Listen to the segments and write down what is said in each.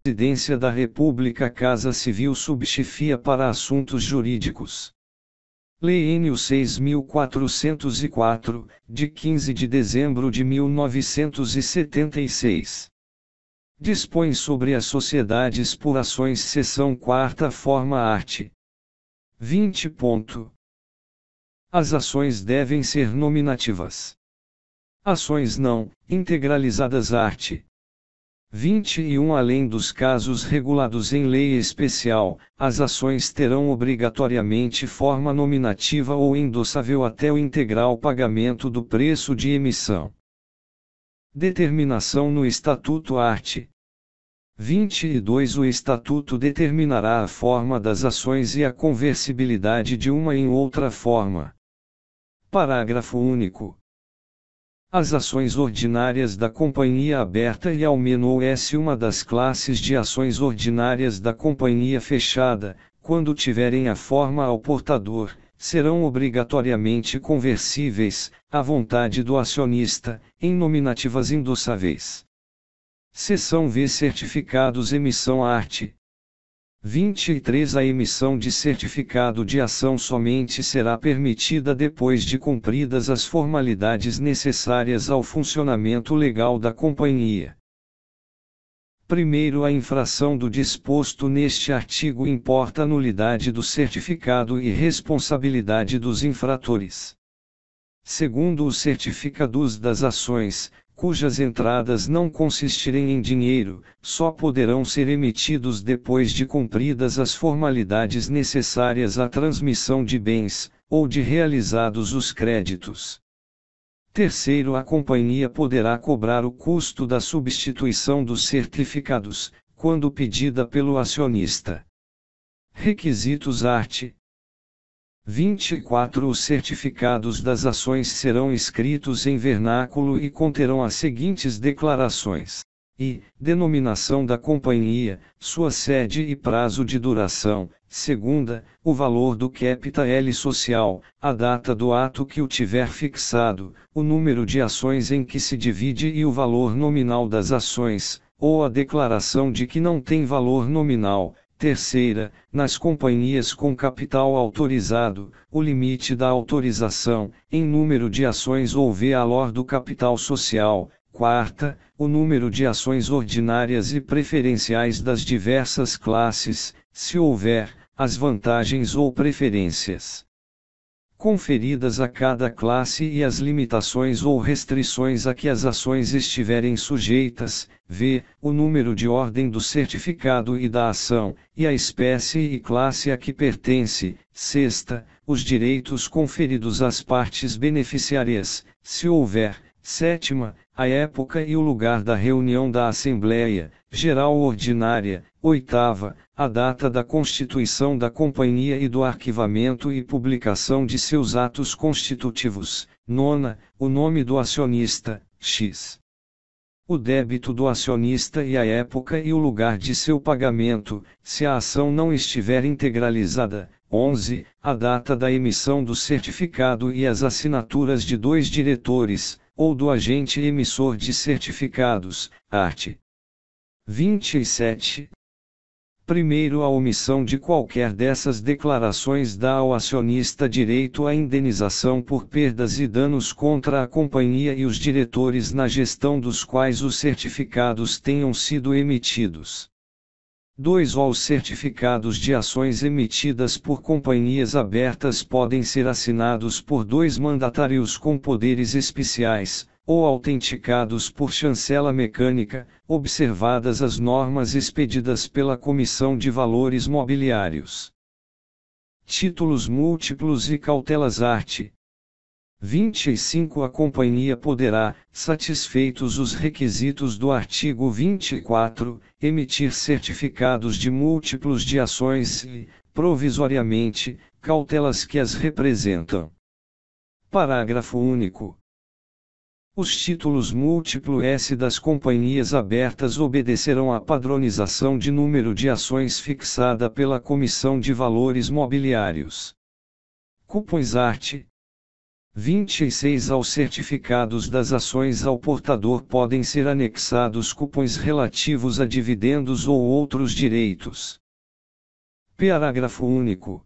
Presidência da República, Casa Civil, Subchefia para Assuntos Jurídicos. Lei Nº 6.404, de 15 de dezembro de 1976. Dispõe sobre as sociedades por ações, seção 4ª, forma art. 20. As ações devem ser nominativas. Ações não integralizadas, art. 21. Além dos casos regulados em lei especial, as ações terão obrigatoriamente forma nominativa ou endossável até o integral pagamento do preço de emissão. Determinação no Estatuto, art. 22. O Estatuto determinará a forma das ações e a conversibilidade de uma em outra forma. Parágrafo único. As ações ordinárias da Companhia Aberta e ao menos uma das classes de ações ordinárias da Companhia Fechada, quando tiverem a forma ao portador, serão obrigatoriamente conversíveis, à vontade do acionista, em nominativas endossáveis. Seção V. Certificados. Emissão, art. 23. A emissão de certificado de ação somente será permitida depois de cumpridas as formalidades necessárias ao funcionamento legal da companhia. Primeiro, a infração do disposto neste artigo importa a nulidade do certificado e responsabilidade dos infratores. Segundo, os certificados das ações, cujas entradas não consistirem em dinheiro, só poderão ser emitidos depois de cumpridas as formalidades necessárias à transmissão de bens, ou de realizados os créditos. Terceiro, a companhia poderá cobrar o custo da substituição dos certificados, quando pedida pelo acionista. Requisitos, art. 24. Os certificados das ações serão escritos em vernáculo e conterão as seguintes declarações: denominação da companhia, sua sede e prazo de duração. Segunda, o valor do capital social, a data do ato que o tiver fixado, o número de ações em que se divide e o valor nominal das ações, ou a declaração de que não tem valor nominal. Terceira, nas companhias com capital autorizado, o limite da autorização, em número de ações ou valor do capital social. Quarta, o número de ações ordinárias e preferenciais das diversas classes, se houver, as vantagens ou preferências conferidas a cada classe e as limitações ou restrições a que as ações estiverem sujeitas. O número de ordem do certificado e da ação, e a espécie e classe a que pertence. Sexta, os direitos conferidos às partes beneficiárias, se houver. Sétima, a época e o lugar da reunião da Assembleia Geral Ordinária. Oitava, a data da constituição da companhia e do arquivamento e publicação de seus atos constitutivos. Nona, o nome do acionista, X. O débito do acionista e a época e o lugar de seu pagamento, se a ação não estiver integralizada. 11, a data da emissão do certificado e as assinaturas de 2 diretores, ou do agente emissor de certificados. Art. 27. Primeiro, a omissão de qualquer dessas declarações dá ao acionista direito à indenização por perdas e danos contra a companhia e os diretores na gestão dos quais os certificados tenham sido emitidos. 2. Os certificados de ações emitidas por companhias abertas podem ser assinados por 2 mandatários com poderes especiais, ou autenticados por chancela mecânica, observadas as normas expedidas pela Comissão de Valores Mobiliários. Títulos múltiplos e cautelas, art. 25. A companhia poderá, satisfeitos os requisitos do artigo 24, emitir certificados de múltiplos de ações e, provisoriamente, cautelas que as representam. Parágrafo único. Os títulos múltiplos das companhias abertas obedecerão à padronização de número de ações fixada pela Comissão de Valores Mobiliários. Cupons, art. 26. Aos certificados das ações ao portador podem ser anexados cupons relativos a dividendos ou outros direitos. Parágrafo único.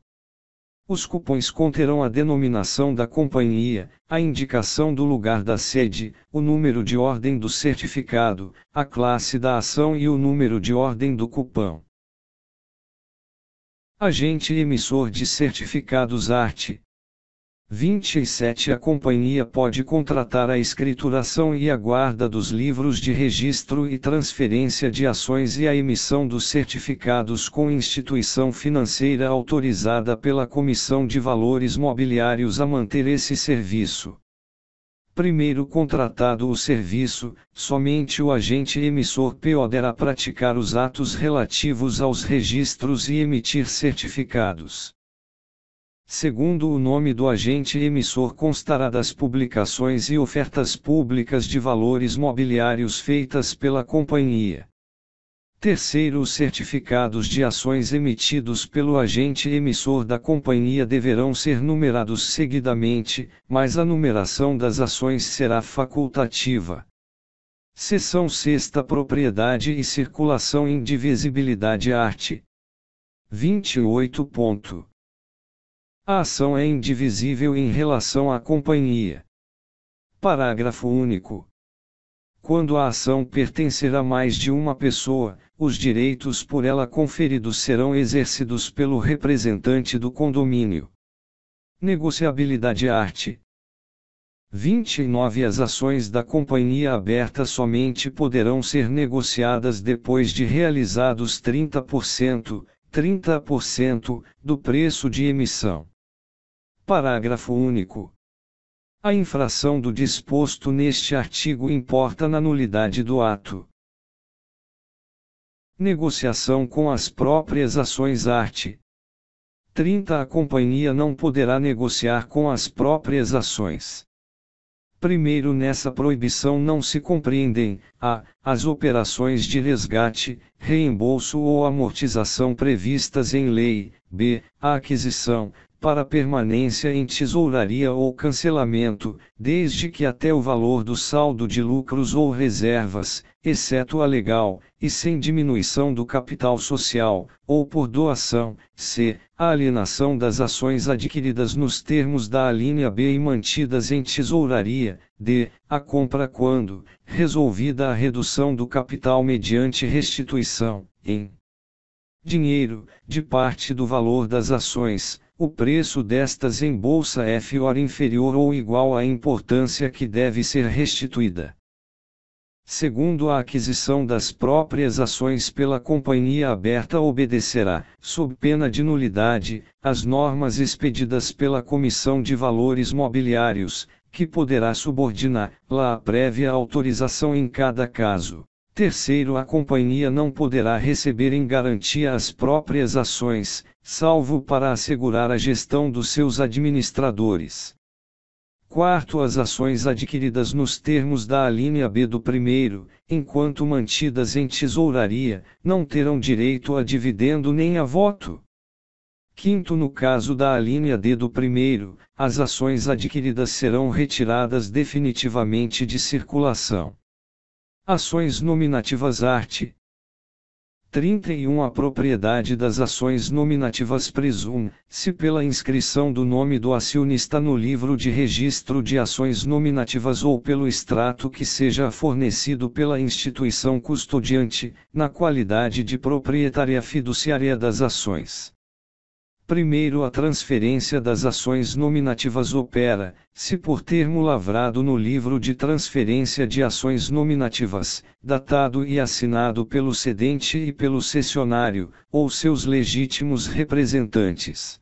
Os cupons conterão a denominação da companhia, a indicação do lugar da sede, o número de ordem do certificado, a classe da ação e o número de ordem do cupom. Agente emissor de certificados art. 27. A companhia pode contratar a escrituração e a guarda dos livros de registro e transferência de ações e a emissão dos certificados com instituição financeira autorizada pela Comissão de Valores Mobiliários a manter esse serviço. Primeiro contratado o serviço, somente o agente emissor poderá praticar os atos relativos aos registros e emitir certificados. Segundo, o nome do agente emissor constará das publicações e ofertas públicas de valores mobiliários feitas pela companhia. Terceiro, os certificados de ações emitidos pelo agente emissor da companhia deverão ser numerados seguidamente, mas a numeração das ações será facultativa. Seção 6ª. Propriedade e circulação em divisibilidade art. 28. A ação é indivisível em relação à companhia. Parágrafo único. Quando a ação pertencer a mais de uma pessoa, os direitos por ela conferidos serão exercidos pelo representante do condomínio. Negociabilidade art. 29. As ações da companhia aberta somente poderão ser negociadas depois de realizados 30% do preço de emissão. Parágrafo único. A infração do disposto neste artigo importa na nulidade do ato. Negociação com as próprias ações art. 30. A companhia não poderá negociar com as próprias ações. Primeiro, nessa proibição não se compreendem a. As operações de resgate, reembolso ou amortização previstas em lei, b. A aquisição, para permanência em tesouraria ou cancelamento, desde que até o valor do saldo de lucros ou reservas, exceto a legal, e sem diminuição do capital social, ou por doação, c. A alienação das ações adquiridas nos termos da alínea B e mantidas em tesouraria, d. A compra quando, resolvida a redução do capital mediante restituição, em dinheiro, de parte do valor das ações, o preço destas em bolsa é inferior ou igual à importância que deve ser restituída. Segundo, a aquisição das próprias ações pela companhia aberta obedecerá, sob pena de nulidade, às normas expedidas pela Comissão de Valores Mobiliários, que poderá subordiná-la à prévia autorização em cada caso. Terceiro, a companhia não poderá receber em garantia as próprias ações, salvo para assegurar a gestão dos seus administradores. Quarto, as ações adquiridas nos termos da alínea B do primeiro, enquanto mantidas em tesouraria, não terão direito a dividendo nem a voto. Quinto, no caso da alínea D do primeiro, as ações adquiridas serão retiradas definitivamente de circulação. Ações nominativas art. 31. A propriedade das ações nominativas presume-se pela inscrição do nome do acionista no livro de registro de ações nominativas ou pelo extrato que seja fornecido pela instituição custodiante, na qualidade de proprietária fiduciária das ações. Primeiro, a transferência das ações nominativas opera-se por termo lavrado no livro de transferência de ações nominativas, datado e assinado pelo cedente e pelo cessionário, ou seus legítimos representantes.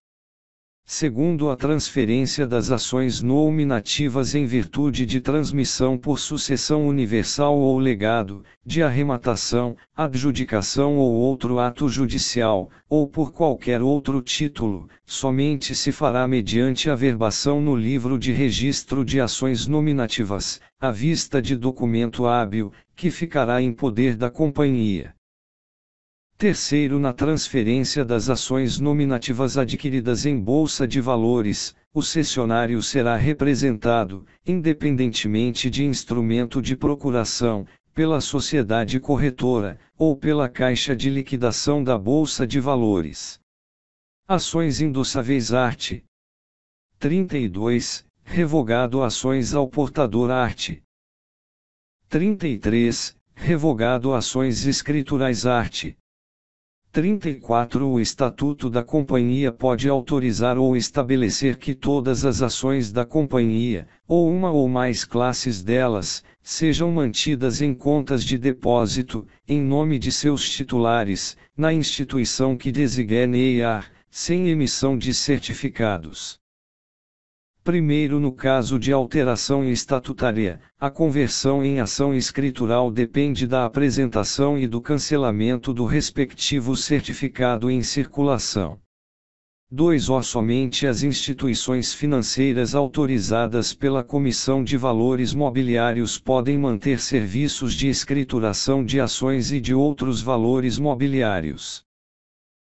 Segundo, a transferência das ações nominativas em virtude de transmissão por sucessão universal ou legado, de arrematação, adjudicação ou outro ato judicial, ou por qualquer outro título, somente se fará mediante averbação no livro de registro de ações nominativas, à vista de documento hábil, que ficará em poder da companhia. Terceiro, na transferência das ações nominativas adquiridas em bolsa de valores, o cessionário será representado, independentemente de instrumento de procuração, pela sociedade corretora, ou pela caixa de liquidação da Bolsa de Valores. Ações endossáveis art. 32. Revogado ações ao portador art. 33. Revogado ações escriturais art. 34. O Estatuto da Companhia pode autorizar ou estabelecer que todas as ações da companhia, ou uma ou mais classes delas, sejam mantidas em contas de depósito, em nome de seus titulares, na instituição que designar, sem emissão de certificados. Primeiro, no caso de alteração estatutária, a conversão em ação escritural depende da apresentação e do cancelamento do respectivo certificado em circulação. 2. Somente as instituições financeiras autorizadas pela Comissão de Valores Mobiliários podem manter serviços de escrituração de ações e de outros valores mobiliários.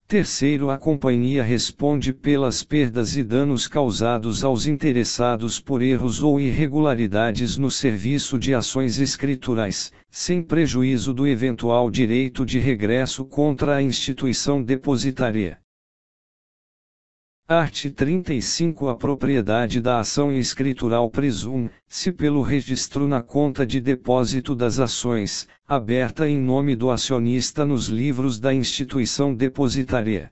Terceiro, a companhia responde pelas perdas e danos causados aos interessados por erros ou irregularidades no serviço de ações escriturais, sem prejuízo do eventual direito de regresso contra a instituição depositária. Art. 35. A propriedade da ação escritural presume-se pelo registro na conta de depósito das ações, aberta em nome do acionista nos livros da instituição depositária.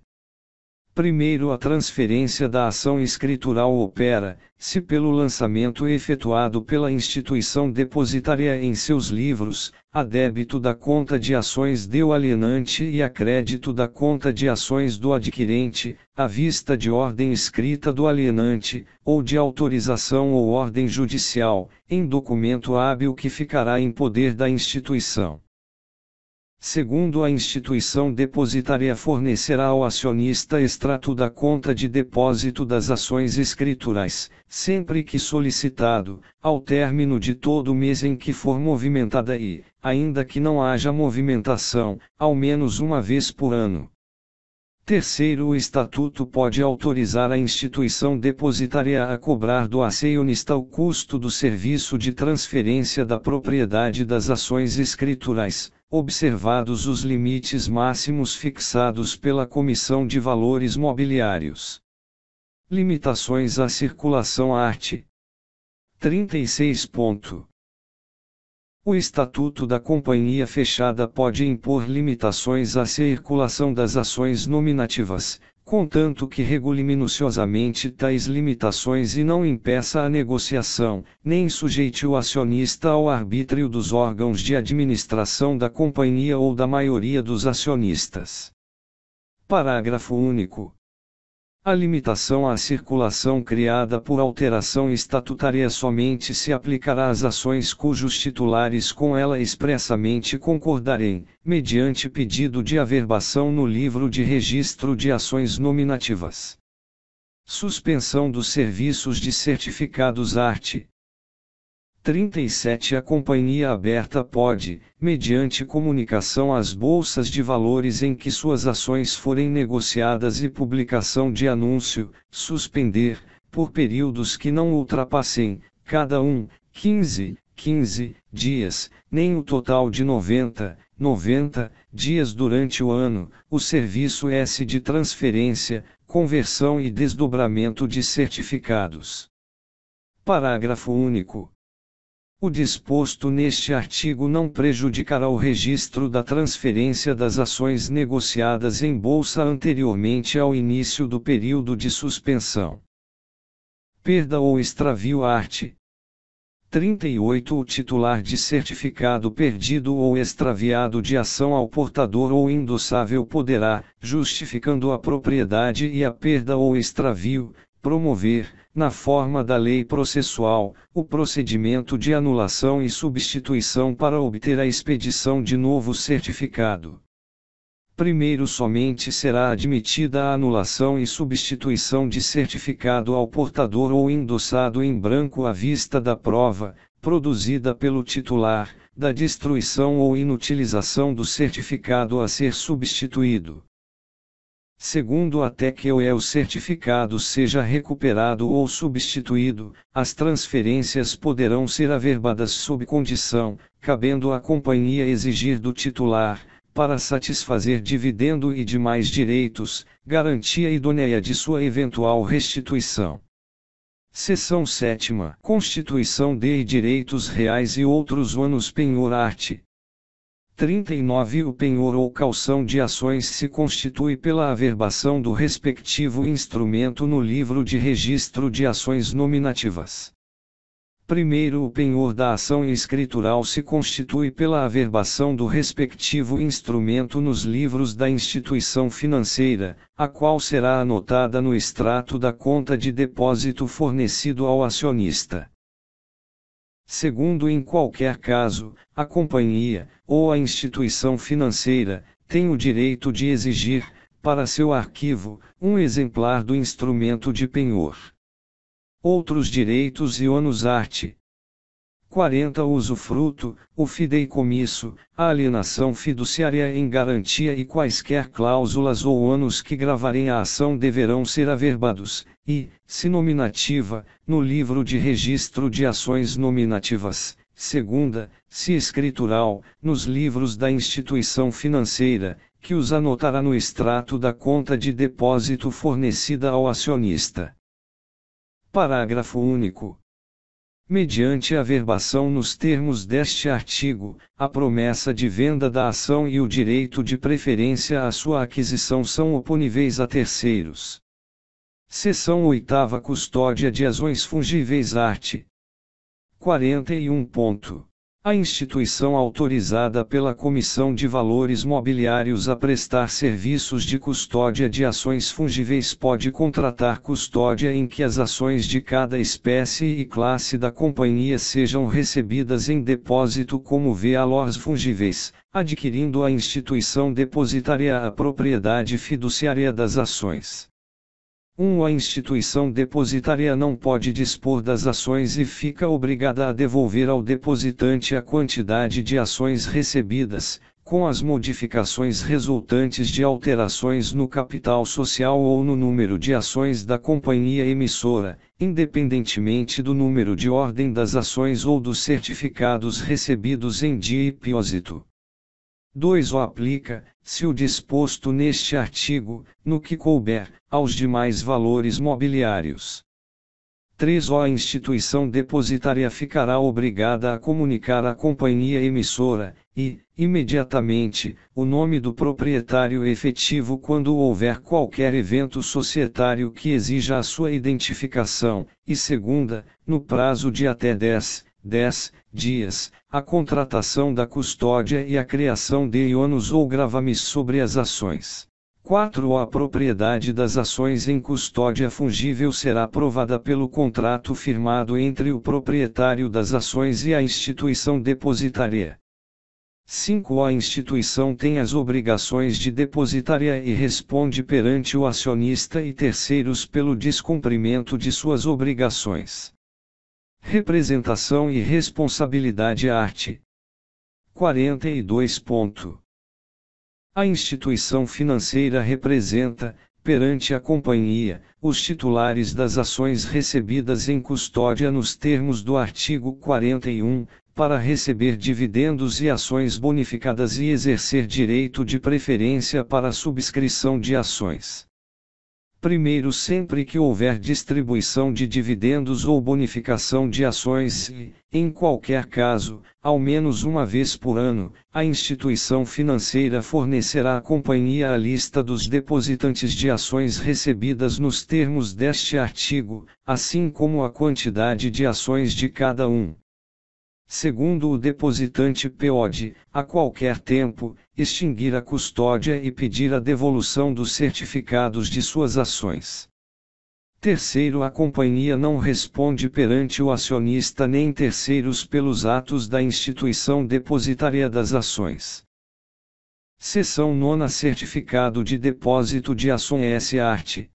Primeiro, a transferência da ação escritural opera-se pelo lançamento efetuado pela instituição depositária em seus livros, a débito da conta de ações do alienante e a crédito da conta de ações do adquirente, à vista de ordem escrita do alienante, ou de autorização ou ordem judicial, em documento hábil que ficará em poder da instituição. Segundo, a instituição depositária fornecerá ao acionista extrato da conta de depósito das ações escriturais, sempre que solicitado, ao término de todo o mês em que for movimentada e, ainda que não haja movimentação, ao menos uma vez por ano. Terceiro, o Estatuto pode autorizar a instituição depositária a cobrar do acionista o custo do serviço de transferência da propriedade das ações escriturais, observados os limites máximos fixados pela Comissão de Valores Mobiliários. Limitações à circulação art. 36. O Estatuto da Companhia Fechada pode impor limitações à circulação das ações nominativas, contanto que regule minuciosamente tais limitações e não impeça a negociação, nem sujeite o acionista ao arbítrio dos órgãos de administração da companhia ou da maioria dos acionistas. Parágrafo único. A limitação à circulação criada por alteração estatutária somente se aplicará às ações cujos titulares com ela expressamente concordarem, mediante pedido de averbação no livro de registro de ações nominativas. Suspensão dos serviços de certificados art. 37. A companhia aberta pode, mediante comunicação às bolsas de valores em que suas ações forem negociadas e publicação de anúncio, suspender, por períodos que não ultrapassem, cada 15 dias, nem o total de 90 dias durante o ano, o serviço S de transferência, conversão e desdobramento de certificados. Parágrafo único. O disposto neste artigo não prejudicará o registro da transferência das ações negociadas em bolsa anteriormente ao início do período de suspensão. Perda ou extravio art. 38. O titular de certificado perdido ou extraviado de ação ao portador ou endossável poderá, justificando a propriedade e a perda ou extravio, promover, na forma da lei processual, o procedimento de anulação e substituição para obter a expedição de novo certificado. Primeiro, somente será admitida a anulação e substituição de certificado ao portador ou endossado em branco à vista da prova, produzida pelo titular, da destruição ou inutilização do certificado a ser substituído. Segundo, até que o certificado seja recuperado ou substituído, as transferências poderão ser averbadas sob condição, cabendo à companhia exigir do titular, para satisfazer dividendo e demais direitos, garantia idônea de sua eventual restituição. Seção 7ª. Constituição de direitos reais e outros ônus penhor art. 39. O penhor ou caução de ações se constitui pela averbação do respectivo instrumento no livro de registro de ações nominativas. Primeiro, o penhor da ação escritural se constitui pela averbação do respectivo instrumento nos livros da instituição financeira, a qual será anotada no extrato da conta de depósito fornecido ao acionista. Segundo, em qualquer caso, a companhia, ou a instituição financeira, tem o direito de exigir, para seu arquivo, um exemplar do instrumento de penhor. Outros direitos e ônus art. 40. O usufruto, o fideicomisso, a alienação fiduciária em garantia e quaisquer cláusulas ou ônus que gravarem a ação deverão ser averbados, e, se nominativa, no livro de registro de ações nominativas, segunda, se escritural, nos livros da instituição financeira, que os anotará no extrato da conta de depósito fornecida ao acionista. Parágrafo único. Mediante a averbação nos termos deste artigo, a promessa de venda da ação e o direito de preferência à sua aquisição são oponíveis a terceiros. Seção 8ª. Custódia de ações fungíveis art. 41. A instituição autorizada pela Comissão de Valores Mobiliários a prestar serviços de custódia de ações fungíveis pode contratar custódia em que as ações de cada espécie e classe da companhia sejam recebidas em depósito como valores fungíveis, adquirindo a instituição depositária a propriedade fiduciária das ações. A instituição depositária não pode dispor das ações e fica obrigada a devolver ao depositante a quantidade de ações recebidas, com as modificações resultantes de alterações no capital social ou no número de ações da companhia emissora, independentemente do número de ordem das ações ou dos certificados recebidos em depósito. 2. O aplica, se o disposto neste artigo, no que couber, aos demais valores mobiliários. 3. A instituição depositária ficará obrigada a comunicar à companhia emissora, e, imediatamente, o nome do proprietário efetivo quando houver qualquer evento societário que exija a sua identificação, e segunda, no prazo de até 10 dias, a contratação da custódia e a criação de ônus ou gravames sobre as ações. 4. A propriedade das ações em custódia fungível será provada pelo contrato firmado entre o proprietário das ações e a instituição depositária. 5. A instituição tem as obrigações de depositária e responde perante o acionista e terceiros pelo descumprimento de suas obrigações. Representação e responsabilidade art. 42. A instituição financeira representa, perante a companhia, os titulares das ações recebidas em custódia nos termos do artigo 41, para receber dividendos e ações bonificadas e exercer direito de preferência para a subscrição de ações. Primeiro, sempre que houver distribuição de dividendos ou bonificação de ações e, em qualquer caso, ao menos uma vez por ano, a instituição financeira fornecerá à companhia a lista dos depositantes de ações recebidas nos termos deste artigo, assim como a quantidade de ações de cada um. Segundo, o depositante pode, a qualquer tempo, extinguir a custódia e pedir a devolução dos certificados de suas ações. Terceiro, a companhia não responde perante o acionista nem terceiros pelos atos da instituição depositária das ações. Seção 9. Certificado de depósito de ações art.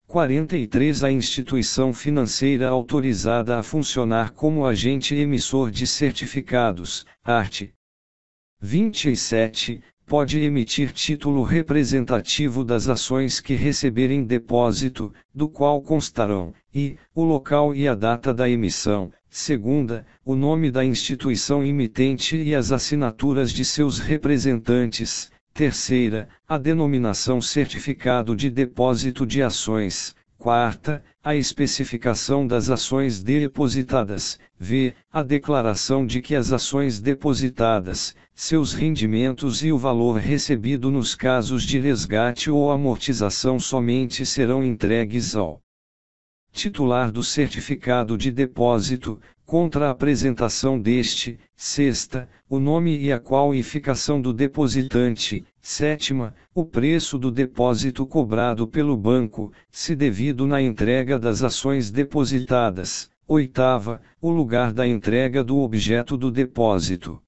43. A instituição financeira autorizada a funcionar como agente emissor de certificados, art. 27, pode emitir título representativo das ações que receberem depósito, do qual constarão, i, o local e a data da emissão, segunda, o nome da instituição emitente e as assinaturas de seus representantes, terceira, a denominação certificado de depósito de ações, quarta, a especificação das ações depositadas, v, a declaração de que as ações depositadas, seus rendimentos e o valor recebido nos casos de resgate ou amortização somente serão entregues ao titular do certificado de depósito, contra a apresentação deste, sexta, o nome e a qualificação do depositante, sétima, o preço do depósito cobrado pelo banco, se devido na entrega das ações depositadas, oitava, o lugar da entrega do objeto do depósito.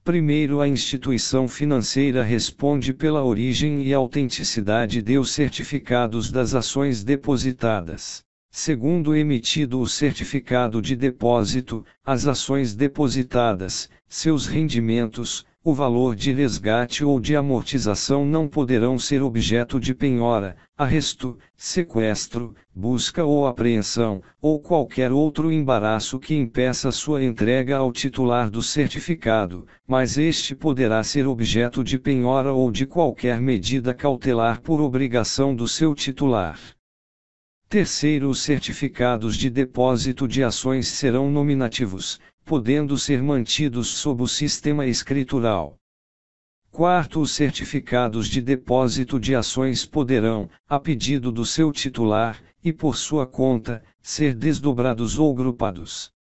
Primeiro, a instituição financeira responde pela origem e autenticidade dos certificados das ações depositadas. Segundo, emitido o certificado de depósito, as ações depositadas, seus rendimentos, o valor de resgate ou de amortização não poderão ser objeto de penhora, arresto, sequestro, busca ou apreensão, ou qualquer outro embaraço que impeça sua entrega ao titular do certificado, mas este poderá ser objeto de penhora ou de qualquer medida cautelar por obrigação do seu titular. Terceiro, os certificados de depósito de ações serão nominativos, podendo ser mantidos sob o sistema escritural. Quarto, os certificados de depósito de ações poderão, a pedido do seu titular, e por sua conta, ser desdobrados ou grupados.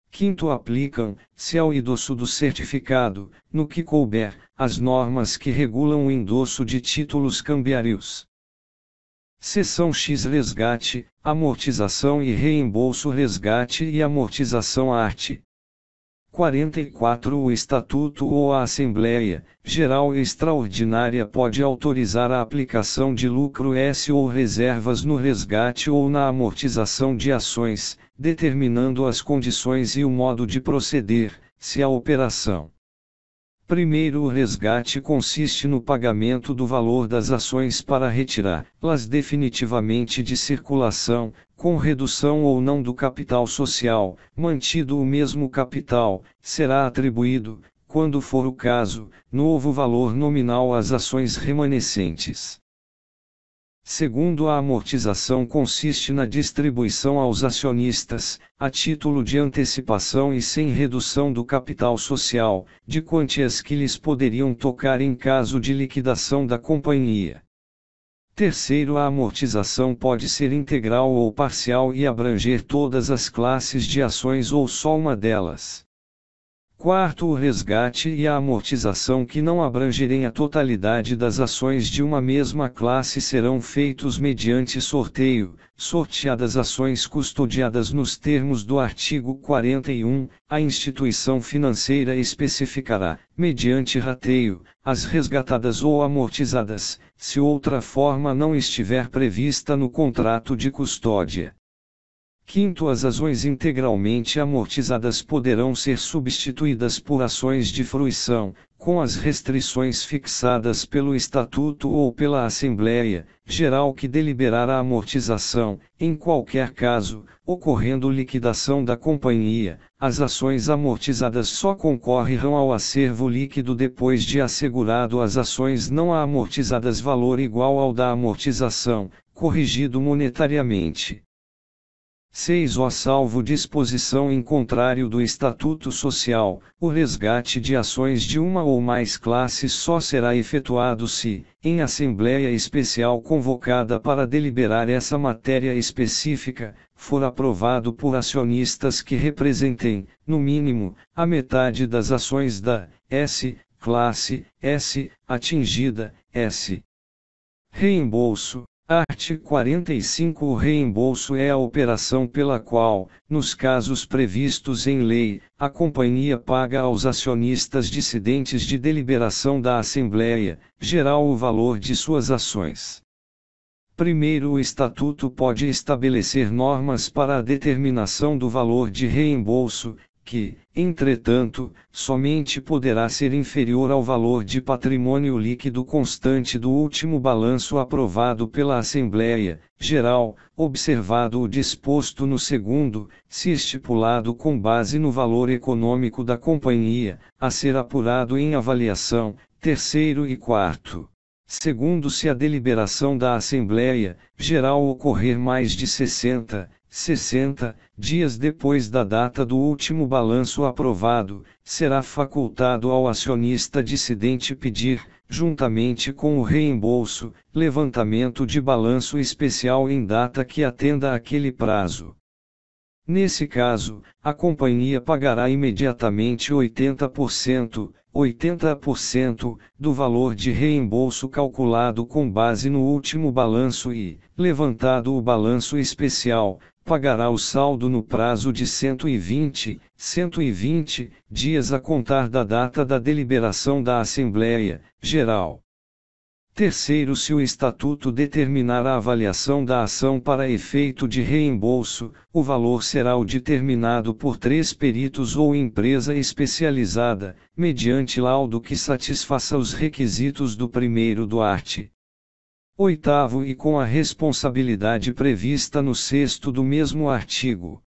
Quinto, aplicam, se ao endosso do certificado, no que couber, as normas que regulam o endosso de títulos cambiários. Seção X, resgate, amortização e reembolso. Resgate e amortização art. 44. O Estatuto ou a Assembleia Geral Extraordinária pode autorizar a aplicação de lucro S ou reservas no resgate ou na amortização de ações, determinando as condições e o modo de proceder, se a operação. Primeiro, o resgate consiste no pagamento do valor das ações para retirá-las definitivamente de circulação, com redução ou não do capital social. Mantido o mesmo capital, será atribuído, quando for o caso, novo valor nominal às ações remanescentes. Segundo, a amortização consiste na distribuição aos acionistas, a título de antecipação e sem redução do capital social, de quantias que lhes poderiam tocar em caso de liquidação da companhia. Terceiro, a amortização pode ser integral ou parcial e abranger todas as classes de ações ou só uma delas. Quarto, o resgate e a amortização que não abrangerem a totalidade das ações de uma mesma classe serão feitos mediante sorteio. Sorteadas ações custodiadas nos termos do artigo 41, a instituição financeira especificará, mediante rateio, as resgatadas ou amortizadas, se outra forma não estiver prevista no contrato de custódia. Quinto, as ações integralmente amortizadas poderão ser substituídas por ações de fruição, com as restrições fixadas pelo Estatuto ou pela Assembleia Geral que deliberar a amortização. Em qualquer caso, ocorrendo liquidação da companhia, as ações amortizadas só concorrerão ao acervo líquido depois de assegurado às ações não amortizadas valor igual ao da amortização, corrigido monetariamente. 6. Salvo disposição em contrário do Estatuto Social, o resgate de ações de uma ou mais classes só será efetuado se, em Assembleia Especial convocada para deliberar essa matéria específica, for aprovado por acionistas que representem, no mínimo, a metade das ações da classe S, atingida, S. Reembolso. Art. 45. O reembolso é a operação pela qual, nos casos previstos em lei, a companhia paga aos acionistas dissidentes de deliberação da Assembleia Geral o valor de suas ações. Primeiro, o Estatuto pode estabelecer normas para a determinação do valor de reembolso, que, entretanto, somente poderá ser inferior ao valor de patrimônio líquido constante do último balanço aprovado pela Assembleia Geral, observado o disposto no segundo, se estipulado com base no valor econômico da companhia, a ser apurado em avaliação, terceiro e quarto. Segundo, se a deliberação da Assembleia Geral ocorrer mais de 60 dias depois da data do último balanço aprovado, será facultado ao acionista dissidente pedir, juntamente com o reembolso, levantamento de balanço especial em data que atenda àquele prazo. Nesse caso, a companhia pagará imediatamente 80% do valor de reembolso calculado com base no último balanço e, levantado o balanço especial, pagará o saldo no prazo de 120 dias a contar da data da deliberação da Assembleia Geral. Terceiro, se o Estatuto determinar a avaliação da ação para efeito de reembolso, o valor será o determinado por 3 peritos ou empresa especializada, mediante laudo que satisfaça os requisitos do primeiro do art. 8º e com a responsabilidade prevista no 6º do mesmo artigo.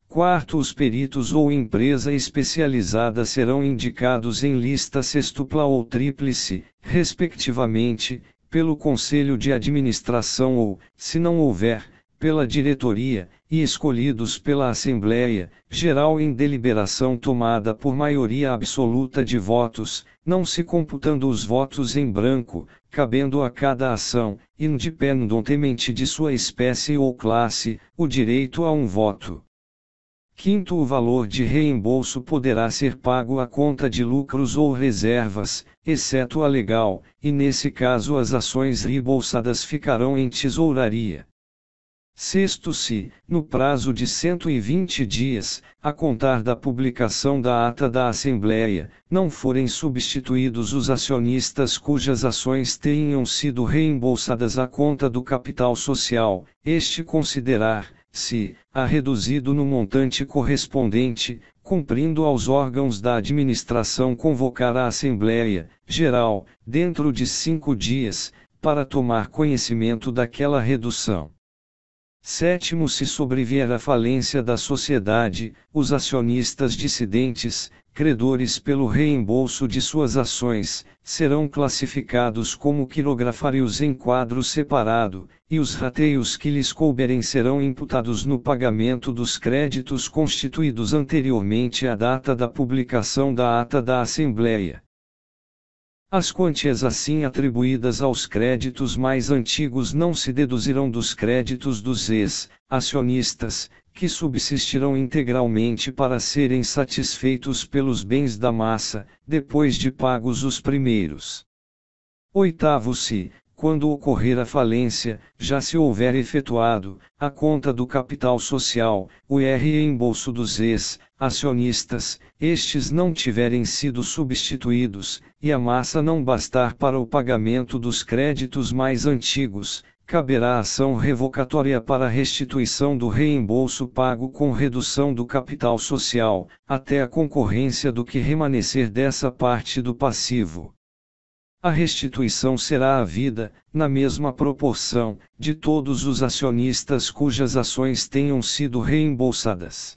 Quarto, os peritos ou empresa especializada serão indicados em lista sextupla ou tríplice, respectivamente, pelo Conselho de Administração ou, se não houver, pela diretoria, e escolhidos pela Assembleia Geral em deliberação tomada por maioria absoluta de votos, não se computando os votos em branco, cabendo a cada ação, independentemente de sua espécie ou classe, o direito a um voto. Quinto, o valor de reembolso poderá ser pago à conta de lucros ou reservas, exceto a legal, e nesse caso as ações reembolsadas ficarão em tesouraria. Sexto, se, no prazo de 120 dias, a contar da publicação da ata da Assembleia, não forem substituídos os acionistas cujas ações tenham sido reembolsadas à conta do capital social, este considerar, se, a reduzido no montante correspondente, cumprindo aos órgãos da administração convocar a Assembleia Geral, dentro de 5 dias, para tomar conhecimento daquela redução. Sétimo, se sobrevier a falência da sociedade, os acionistas dissidentes, credores pelo reembolso de suas ações, serão classificados como quirografários em quadro separado, e os rateios que lhes couberem serão imputados no pagamento dos créditos constituídos anteriormente à data da publicação da ata da Assembleia. As quantias assim atribuídas aos créditos mais antigos não se deduzirão dos créditos dos ex-acionistas, que subsistirão integralmente para serem satisfeitos pelos bens da massa, depois de pagos os primeiros. Oitavo, se, quando ocorrer a falência, já se houver efetuado, a conta do capital social, o reembolso dos ex-acionistas, estes não tiverem sido substituídos, e a massa não bastar para o pagamento dos créditos mais antigos, caberá ação revocatória para restituição do reembolso pago com redução do capital social, até a concorrência do que remanescer dessa parte do passivo. A restituição será havida, na mesma proporção, de todos os acionistas cujas ações tenham sido reembolsadas.